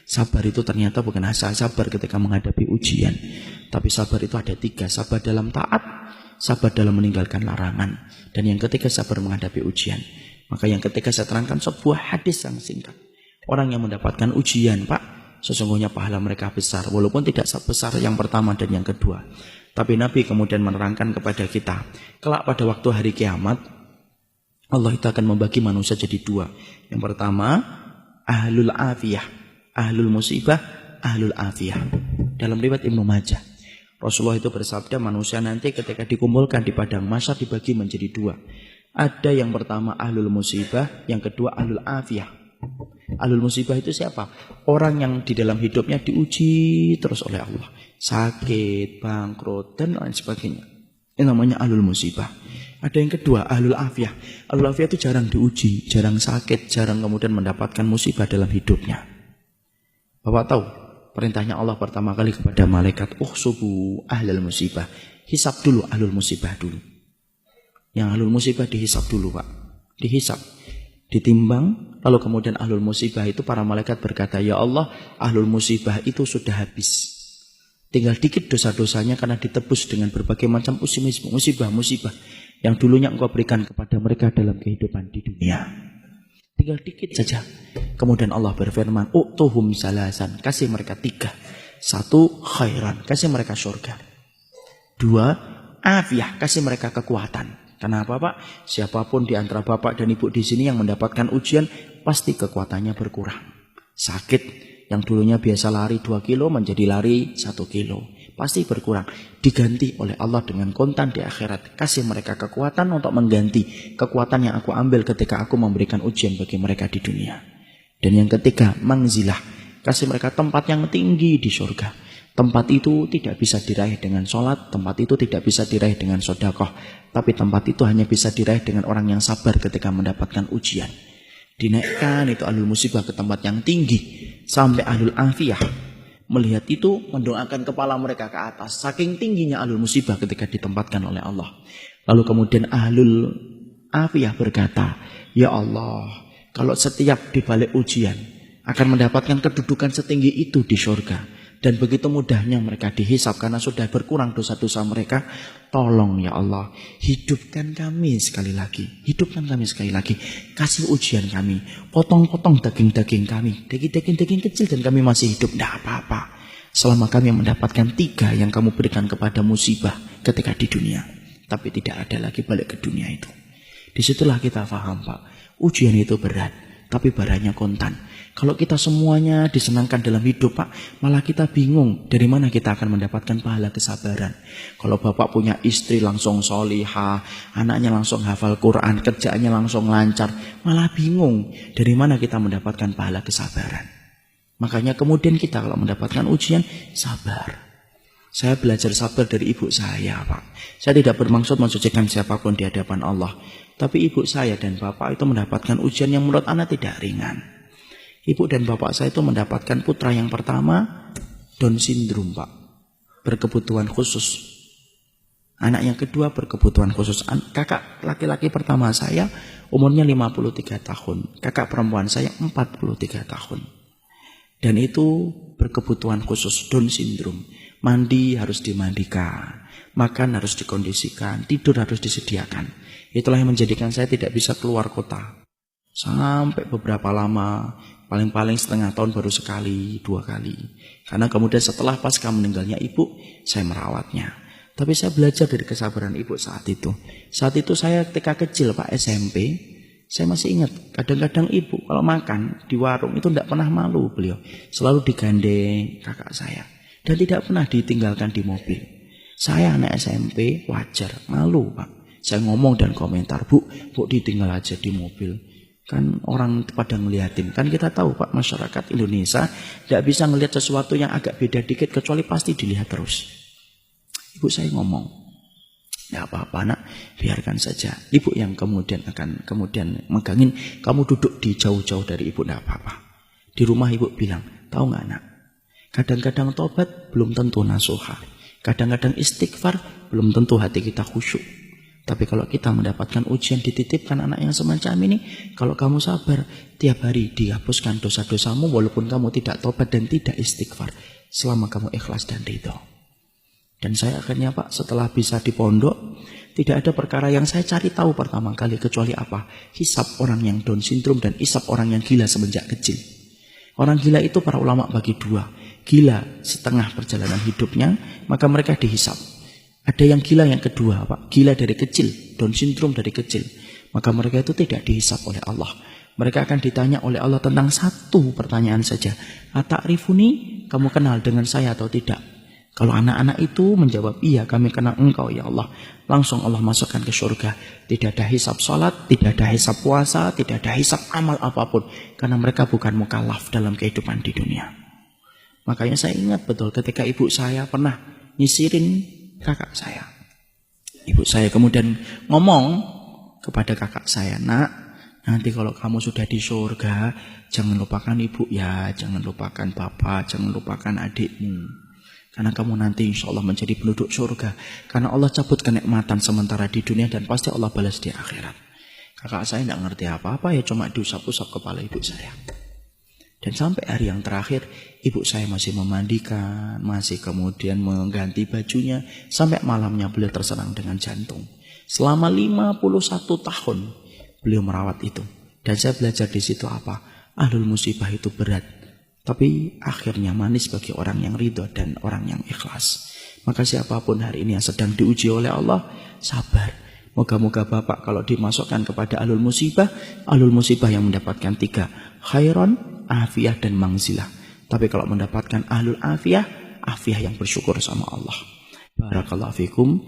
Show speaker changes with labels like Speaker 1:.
Speaker 1: Sabar itu ternyata bukan hanya sabar ketika menghadapi ujian, tapi sabar itu ada 3. Sabar dalam taat, sabar dalam meninggalkan larangan, dan yang ketiga sabar menghadapi ujian. Maka yang ketiga saya terangkan sebuah hadis yang singkat. Orang yang mendapatkan ujian, Pak, sesungguhnya pahala mereka besar, walaupun tidak sebesar yang pertama dan yang kedua. Tapi Nabi kemudian menerangkan kepada kita, kelak pada waktu hari kiamat, Allah itu akan membagi manusia jadi 2. Yang pertama, ahlul afiyah, ahlul musibah, ahlul afiyah. Dalam riwayat Ibnu Majah, Rasulullah itu bersabda, manusia nanti ketika dikumpulkan di padang mahsyar dibagi menjadi 2. Ada yang pertama ahlul musibah, yang kedua ahlul afiyah. Ahlul musibah itu siapa? Orang yang di dalam hidupnya diuji terus oleh Allah, sakit, bangkrut, dan lain sebagainya. Ini namanya ahlul musibah. Ada yang kedua, ahlul afiyah. Ahlul afiyah itu jarang diuji, jarang sakit, jarang kemudian mendapatkan musibah dalam hidupnya. Bapak tahu perintahnya Allah pertama kali kepada malaikat, uhsubu ahlul musibah. Hisab dulu ahlul musibah dulu. Yang ahlul musibah dihisab dulu, Pak. Dihisab, ditimbang, lalu kemudian ahlul musibah itu para malaikat berkata, ya Allah, ahlul musibah itu sudah habis. Tinggal dikit dosa-dosanya karena ditebus dengan berbagai macam musibah-musibah yang dulunya engkau berikan kepada mereka dalam kehidupan di dunia. Tinggal dikit saja. Kemudian Allah berfirman, u'tuhum salasan, kasih mereka 3. 1, khairan, kasih mereka surga. 2, afiyah, kasih mereka kekuatan. Kenapa, Pak? Siapapun di antara Bapak dan Ibu di sini yang mendapatkan ujian, pasti kekuatannya berkurang. Sakit, yang dulunya biasa lari 2 kilo menjadi lari 1 kilo. Pasti berkurang. Diganti oleh Allah dengan kontan di akhirat. Kasih mereka kekuatan untuk mengganti kekuatan yang aku ambil ketika aku memberikan ujian bagi mereka di dunia. Dan yang ketiga, mangzilah. Kasih mereka tempat yang tinggi di surga. Tempat itu tidak bisa diraih dengan sholat, tempat itu tidak bisa diraih dengan sedekah, tapi tempat itu hanya bisa diraih dengan orang yang sabar ketika mendapatkan ujian. Dinaikkan itu ahlul musibah ke tempat yang tinggi, sampai ahlul afiyah melihat itu mendoakan kepala mereka ke atas, saking tingginya ahlul musibah ketika ditempatkan oleh Allah. Lalu kemudian ahlul afiyah berkata, ya Allah, kalau setiap dibalik ujian akan mendapatkan kedudukan setinggi itu di surga, dan begitu mudahnya mereka dihisab karena sudah berkurang dosa-dosa mereka, tolong ya Allah, hidupkan kami sekali lagi. Hidupkan kami sekali lagi. Kasih ujian kami. Potong-potong daging-daging kami. Daging-daging kecil dan kami masih hidup. Tidak apa-apa. Selama kami mendapatkan 3 yang kamu berikan kepada musibah ketika di dunia. Tapi tidak ada lagi balik ke dunia itu. Disitulah kita paham, Pak. Ujian itu berat, tapi barangnya kontan. Kalau kita semuanya disenangkan dalam hidup, Pak, malah kita bingung dari mana kita akan mendapatkan pahala kesabaran. Kalau Bapak punya istri langsung solihah, anaknya langsung hafal Quran, kerjaannya langsung lancar, malah bingung dari mana kita mendapatkan pahala kesabaran. Makanya kemudian kita kalau mendapatkan ujian, sabar. Saya belajar sabar dari ibu saya, Pak. Saya tidak bermaksud mensucikan siapapun di hadapan Allah. Tapi ibu saya dan bapak itu mendapatkan ujian yang menurut anak tidak ringan. Ibu dan bapak saya itu mendapatkan putra yang pertama Down syndrome, Pak. Berkebutuhan khusus. Anak yang kedua berkebutuhan khusus. Kakak laki-laki pertama saya umurnya 53 tahun. Kakak perempuan saya 43 tahun. Dan itu berkebutuhan khusus, Down syndrome. Mandi harus dimandikan, makan harus dikondisikan, tidur harus disediakan. Itulah yang menjadikan saya tidak bisa keluar kota. Sampai beberapa lama, paling-paling setengah tahun baru sekali, 2 kali. Karena kemudian setelah pasca meninggalnya ibu, saya merawatnya. Tapi saya belajar dari kesabaran ibu saat itu. Saat itu saya ketika kecil, Pak, SMP, saya masih ingat, kadang-kadang ibu kalau makan di warung itu tidak pernah malu beliau. Selalu digandeng kakak saya. Dan tidak pernah ditinggalkan di mobil. Saya anak SMP, wajar, malu, Pak. Saya ngomong dan komentar, Bu ditinggal aja di mobil. Kan orang pada ngeliatin. Kan kita tahu, Pak, masyarakat Indonesia tidak bisa ngelihat sesuatu yang agak beda dikit, kecuali pasti dilihat terus. Ibu saya ngomong, tidak apa-apa nak, biarkan saja. Ibu yang kemudian akan megangin, kamu duduk di jauh-jauh dari ibu, tidak apa-apa. Di rumah ibu bilang, tahu nggak nak, kadang-kadang tobat belum tentu nasuha. Kadang-kadang istighfar belum tentu hati kita khusyuk. Tapi kalau kita mendapatkan ujian, dititipkan anak yang semacam ini, kalau kamu sabar, tiap hari dihapuskan dosa-dosamu walaupun kamu tidak tobat dan tidak istighfar, selama kamu ikhlas dan ridho. Dan saya akhirnya Pak, setelah bisa di pondok, tidak ada perkara yang saya cari tahu pertama kali kecuali apa? Hisab orang yang Down syndrome dan hisab orang yang gila semenjak kecil. Orang gila itu para ulama bagi dua. Gila setengah perjalanan hidupnya, maka mereka dihisab. Ada yang gila yang kedua, Pak. Gila dari kecil, Down syndrome dari kecil. Maka mereka itu tidak dihisab oleh Allah. Mereka akan ditanya oleh Allah tentang satu pertanyaan saja. Ata'rifuni, kamu kenal dengan saya atau tidak? Kalau anak-anak itu menjawab, iya kami kenal engkau ya Allah. Langsung Allah masukkan ke surga. Tidak ada hisab salat, tidak ada hisab puasa, tidak ada hisab amal apapun. Karena mereka bukan mukallaf dalam kehidupan di dunia. Makanya saya ingat betul ketika ibu saya pernah nyisirin kakak saya. Ibu saya kemudian ngomong kepada kakak saya, nak, nanti kalau kamu sudah di surga, jangan lupakan ibu ya, jangan lupakan bapak, jangan lupakan adikmu. Karena kamu nanti insya Allah menjadi penduduk surga. Karena Allah cabut kenikmatan sementara di dunia dan pasti Allah balas di akhirat. Kakak saya tidak ngerti apa-apa, ya cuma diusap-usap kepala ibu saya. Dan sampai hari yang terakhir, ibu saya masih memandikan, masih kemudian mengganti bajunya, sampai malamnya beliau terserang dengan jantung. Selama 51 tahun beliau merawat itu. Dan saya belajar di situ apa? Ahlul musibah itu berat, tapi akhirnya manis bagi orang yang ridho dan orang yang ikhlas. Maka siapapun hari ini yang sedang diuji oleh Allah, sabar. Moga-moga Bapak kalau dimasukkan kepada ahlul musibah yang mendapatkan 3, khairon, afiyah dan mangzilah. Tapi kalau mendapatkan ahlul afiyah yang bersyukur sama Allah. Barakallahu fikum.